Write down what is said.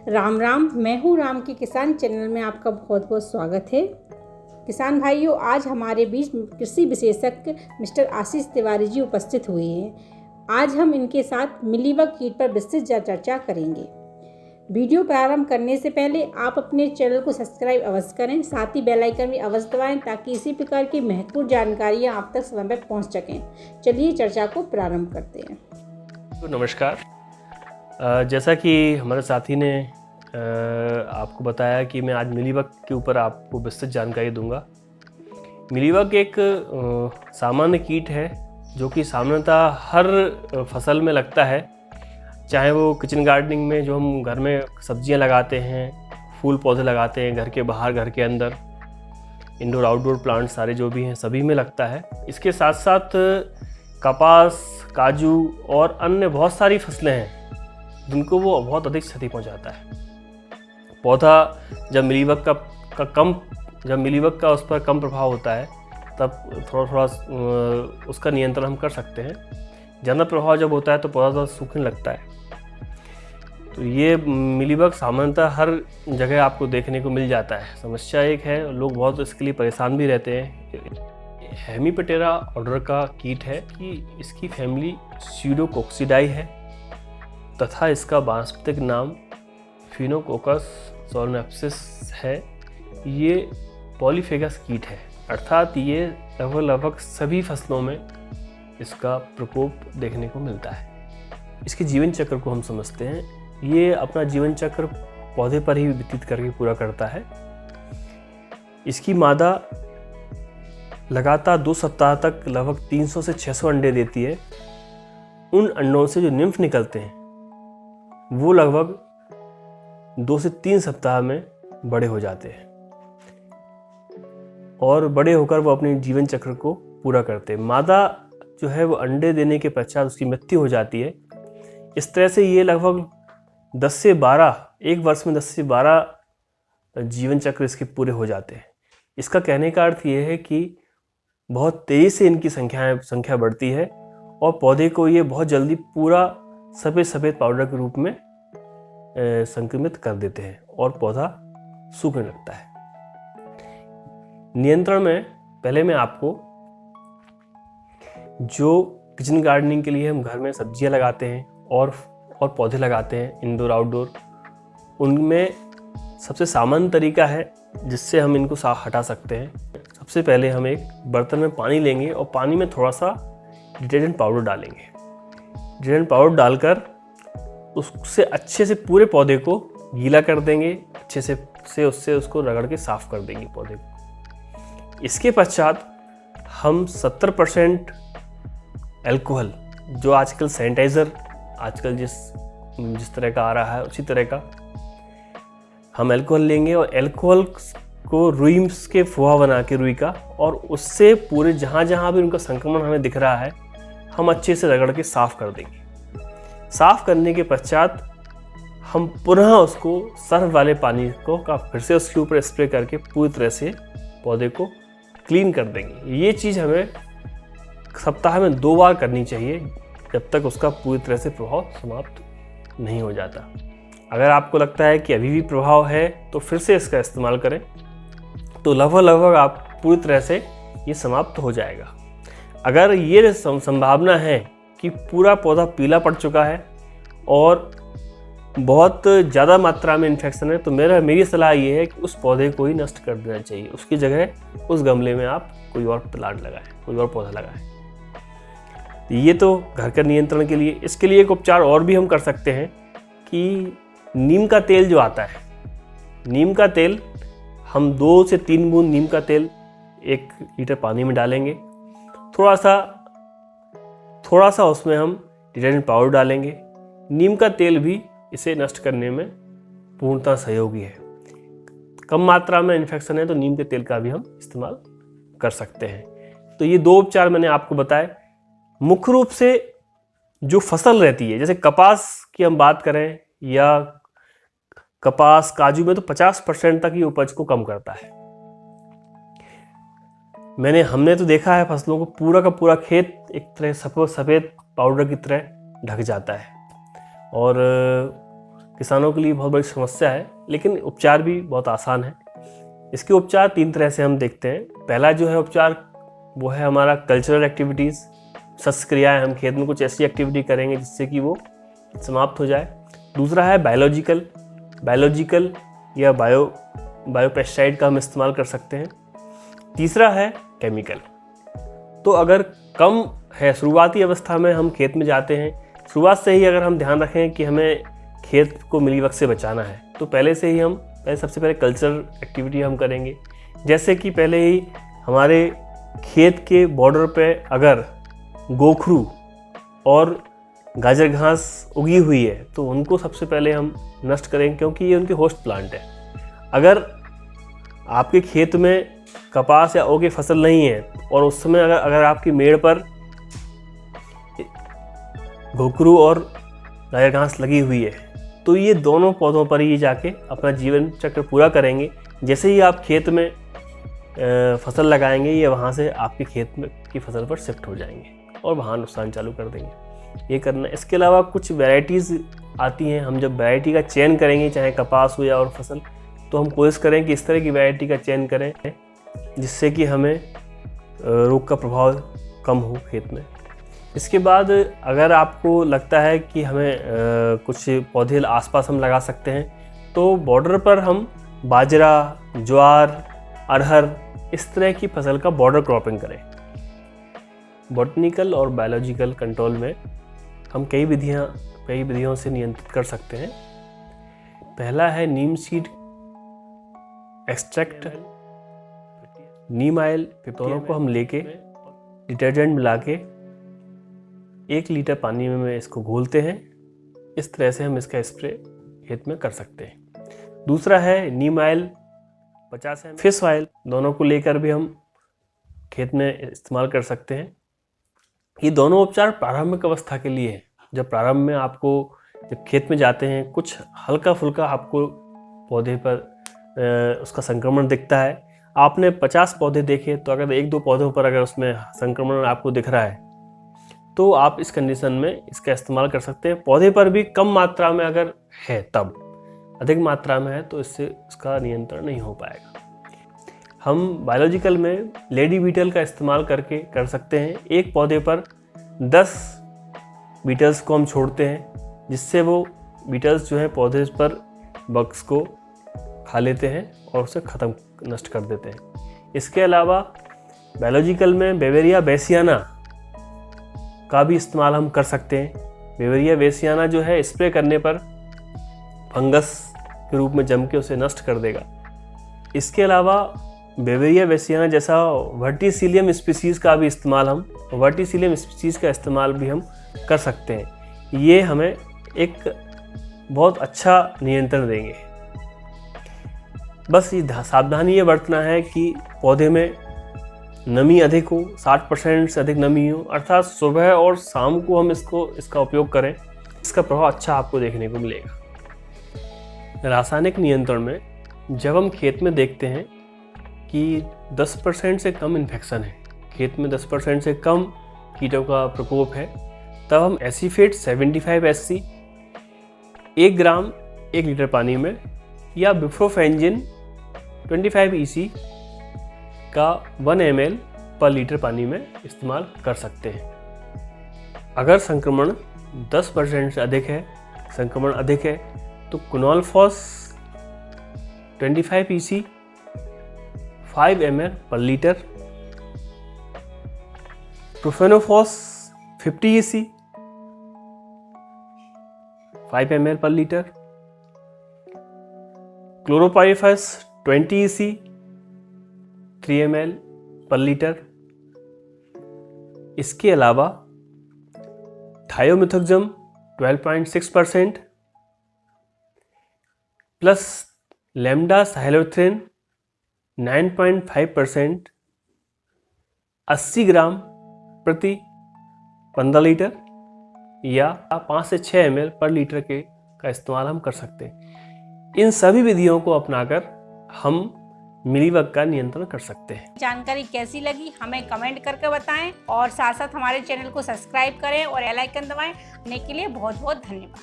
राम राम। मैं हूँ राम के किसान चैनल में आपका बहुत बहुत स्वागत है। किसान भाइयों, आज हमारे बीच कृषि विशेषज्ञ मिस्टर आशीष तिवारी जी उपस्थित हुए हैं। आज हम इनके साथ मिलीबग कीट पर विस्तृत चर्चा करेंगे। वीडियो प्रारंभ करने से पहले आप अपने चैनल को सब्सक्राइब अवश्य करें, साथ ही बेल आइकन भी अवश्य दबाएं ताकि इसी प्रकार की महत्वपूर्ण जानकारियाँ आप तक समय पर पहुँच सकें। चलिए चर्चा को प्रारंभ करते हैं। तो नमस्कार। जैसा कि हमारे साथी ने आपको बताया कि मैं आज मिलीबग के ऊपर आपको विस्तृत जानकारी दूंगा। मिलीबग एक सामान्य कीट है जो कि सामान्यतः हर फसल में लगता है, चाहे वो किचन गार्डनिंग में जो हम घर में सब्जियां लगाते हैं, फूल पौधे लगाते हैं, घर के बाहर घर के अंदर, इंडोर आउटडोर प्लांट सारे जो भी हैं सभी में लगता है। इसके साथ साथ कपास, काजू और अन्य बहुत सारी फसलें हैं जिनको वो बहुत अधिक क्षति पहुंचाता है। पौधा जब मिलीबग का उस पर कम प्रभाव होता है तब थोड़ा उसका नियंत्रण हम कर सकते हैं। ज़्यादा प्रभाव जब होता है तो पौधा सूखने लगता है। तो ये मिलीबग सामान्यतः हर जगह आपको देखने को मिल जाता है। समस्या एक है, लोग बहुत इसके लिए परेशान भी रहते हैं। हेमीप्टेरा ऑर्डर का कीट है कि इसकी फैमिली स्यूडोकोक्सिडाई है तथा इसका वानस्पतिक नाम फिनोकोकस सोलनैप्सिस है। ये पॉलीफेगस कीट है, अर्थात ये लगभग सभी फसलों में इसका प्रकोप देखने को मिलता है। इसके जीवन चक्र को हम समझते हैं। ये अपना जीवन चक्र पौधे पर ही व्यतीत करके पूरा करता है। इसकी मादा लगातार 2 सप्ताह तक लगभग 300 से 600 अंडे देती है। उन अंडों से जो निम्फ निकलते हैं वो लगभग 2 से 3 सप्ताह में बड़े हो जाते हैं और बड़े होकर वो अपने जीवन चक्र को पूरा करते हैं। मादा जो है वो अंडे देने के पश्चात उसकी मृत्यु हो जाती है। इस तरह से ये लगभग 10 से 12 एक वर्ष में 10 से 12 जीवन चक्र इसके पूरे हो जाते हैं। इसका कहने का अर्थ ये है कि बहुत तेज़ी से इनकी संख्या बढ़ती है और पौधे को ये बहुत जल्दी पूरा सफ़ेद पाउडर के रूप में संक्रमित कर देते हैं और पौधा सूखने लगता है। नियंत्रण में पहले मैं आपको जो किचन गार्डनिंग के लिए हम घर में सब्जियां लगाते हैं और पौधे लगाते हैं इंडोर आउटडोर, उनमें सबसे सामान्य तरीका है जिससे हम इनको साफ हटा सकते हैं। सबसे पहले हम एक बर्तन में पानी लेंगे और पानी में थोड़ा सा डिटर्जेंट पाउडर डालेंगे। डिटर्जेंट पाउडर डालकर उससे अच्छे से पूरे पौधे को गीला कर देंगे, अच्छे से उससे उसको रगड़ के साफ कर देंगे पौधे को। इसके पश्चात हम 70% अल्कोहल, जो आजकल सैनिटाइज़र आजकल जिस तरह का आ रहा है उसी तरह का हम अल्कोहल लेंगे और अल्कोहल को रुई के फुहा बना के रुई का, और उससे पूरे जहाँ भी उनका संक्रमण हमें दिख रहा है हम अच्छे से रगड़ के साफ़ कर देंगे। साफ़ करने के पश्चात हम पुनः उसको सर्फ वाले पानी को फिर से उसके ऊपर स्प्रे करके पूरी तरह से पौधे को क्लीन कर देंगे। ये चीज़ हमें सप्ताह में 2 बार करनी चाहिए जब तक उसका पूरी तरह से प्रभाव समाप्त नहीं हो जाता। अगर आपको लगता है कि अभी भी प्रभाव है तो फिर से इसका इस्तेमाल करें, तो लगभग आप पूरी तरह से ये समाप्त हो जाएगा। अगर ये संभावना है कि पूरा पौधा पीला पड़ चुका है और बहुत ज़्यादा मात्रा में इन्फेक्शन है, तो मेरी सलाह ये है कि उस पौधे को ही नष्ट कर देना चाहिए। उसकी जगह उस गमले में आप कोई और प्लांट लगाएं, कोई और पौधा लगाएं। ये तो घर का नियंत्रण के लिए। इसके लिए एक उपचार और भी हम कर सकते हैं कि नीम का तेल जो आता है, नीम का तेल हम 2 से 3 बूंद नीम का तेल 1 लीटर पानी में डालेंगे। थोड़ा सा उसमें हम डिटर्जेंट पाउडर डालेंगे। नीम का तेल भी इसे नष्ट करने में पूर्णतः सहयोगी है। कम मात्रा में इन्फेक्शन है तो नीम के तेल का भी हम इस्तेमाल कर सकते हैं। तो ये 2 उपचार मैंने आपको बताए। मुख्य रूप से जो फसल रहती है, जैसे कपास की हम बात करें या कपास काजू में, तो 50% तक ये उपज को कम करता है। हमने तो देखा है फसलों को पूरा का पूरा खेत एक तरह सफ़ेद पाउडर की तरह ढक जाता है और किसानों के लिए बहुत बड़ी समस्या है, लेकिन उपचार भी बहुत आसान है। इसके उपचार 3 तरह से हम देखते हैं। पहला जो है उपचार वो है हमारा कल्चरल एक्टिविटीज़, शस्त्र क्रियाएँ। हम खेत में कुछ ऐसी एक्टिविटी करेंगे जिससे कि वो समाप्त हो जाए। दूसरा है बायोलॉजिकल या बायोपेस्टिसाइड का हम इस्तेमाल कर सकते हैं। तीसरा है केमिकल। तो अगर कम है, शुरुआती अवस्था में हम खेत में जाते हैं, शुरुआत से ही अगर हम ध्यान रखें कि हमें खेत को मिलीबग से बचाना है, तो सबसे पहले कल्चरल एक्टिविटी हम करेंगे। जैसे कि पहले ही हमारे खेत के बॉर्डर पे अगर गोखरू और गाजर घास उगी हुई है तो उनको सबसे पहले हम नष्ट करेंगे, क्योंकि ये उनके होस्ट प्लांट है। अगर आपके खेत में कपास या ओक की फसल नहीं है और उस समय अगर आपकी मेड़ पर घोकरू और गाजर घास लगी हुई है, तो ये दोनों पौधों पर ही जाके अपना जीवन चक्र पूरा करेंगे। जैसे ही आप खेत में फसल लगाएंगे, ये वहाँ से आपके खेत में की फसल पर शिफ्ट हो जाएंगे और वहाँ नुकसान चालू कर देंगे। ये करना। इसके अलावा कुछ वैरायटीज़ आती हैं। हम जब वैरायटी का चयन करेंगे, चाहे कपास हो या और फसल, तो हम कोशिश करें कि इस तरह की वैरायटी का चयन करें जिससे कि हमें रोग का प्रभाव कम हो खेत में। इसके बाद अगर आपको लगता है कि हमें कुछ पौधे आसपास हम लगा सकते हैं, तो बॉर्डर पर हम बाजरा, ज्वार, अरहर, इस तरह की फसल का बॉर्डर क्रॉपिंग करें। बॉटनिकल और बायोलॉजिकल कंट्रोल में हम कई विधियों से नियंत्रित कर सकते हैं। पहला है नीम सीड एक्सट्रैक्ट। नीम ऑयल दोनों को हम लेके डिटर्जेंट मिला के 1 लीटर पानी में इसको घोलते हैं। इस तरह से हम इसका स्प्रे खेत में कर सकते हैं। दूसरा है नीम ऑयल 50 ml, फिश ऑयल, दोनों को लेकर भी हम खेत में इस्तेमाल कर सकते हैं। ये दोनों उपचार प्रारंभिक अवस्था के लिए है। जब प्रारंभ में जब खेत में जाते हैं, कुछ हल्का फुल्का आपको पौधे पर उसका संक्रमण दिखता है। आपने 50 पौधे देखे, तो अगर 1-2 पौधों पर अगर उसमें संक्रमण आपको दिख रहा है, तो आप इस कंडीशन में इसका इस्तेमाल कर सकते हैं। पौधे पर भी कम मात्रा में अगर है, तब अधिक मात्रा में है तो इससे इसका नियंत्रण नहीं हो पाएगा। हम बायोलॉजिकल में लेडी बीटल का इस्तेमाल करके कर सकते हैं। एक पौधे पर 10 बीटल्स को हम छोड़ते हैं, जिससे वो बीटल्स जो है पौधे पर बग्स को खा लेते हैं और उसे नष्ट कर देते हैं। इसके अलावा बायोलॉजिकल में बेवेरिया बेसियाना का भी इस्तेमाल हम कर सकते हैं। बेवेरिया बेसियाना जो है स्प्रे करने पर फंगस के रूप में जम के उसे नष्ट कर देगा। इसके अलावा बेवेरिया बेसियाना जैसा वर्टिसिलियम स्पीसीज़ का भी इस्तेमाल भी हम कर सकते हैं। ये हमें एक बहुत अच्छा नियंत्रण देंगे। बस ये सावधानी ये बरतना है कि पौधे में नमी अधिक हो, 60% से अधिक नमी हो, अर्थात सुबह और शाम को हम इसका उपयोग करें। इसका प्रभाव अच्छा आपको देखने को मिलेगा। रासायनिक नियंत्रण में जब हम खेत में देखते हैं कि 10% से कम इन्फेक्शन है, खेत में 10% से कम कीटों का प्रकोप है, तब हम एसीफेट 75 SC 1 ग्राम 1 लीटर पानी में या बिफ्लोफेंजिन 25 EC का 1 ml पर लीटर पानी में इस्तेमाल कर सकते हैं। अगर संक्रमण 10% से अधिक है, तो क्विनोलफॉस 25 EC 5 ml पर लीटर, प्रोफेनोफॉस 50 EC 5 ml पर लीटर, क्लोरोपाइरिफास 20 EC 3 ml पर लीटर। इसके अलावा थायोमिथोक्सम 12.6% प्लस लैम्डा साइलोथ्रिन 9.5% 80 ग्राम प्रति 15 लीटर या 5 से 6 ml पर लीटर का इस्तेमाल हम कर सकते हैं। इन सभी विधियों को अपनाकर हम मिलीबग का नियंत्रण कर सकते हैं। जानकारी कैसी लगी हमें कमेंट करके बताएं और साथ साथ हमारे चैनल को सब्सक्राइब करें और बेल आइकन दबाएं। के लिए बहुत बहुत धन्यवाद।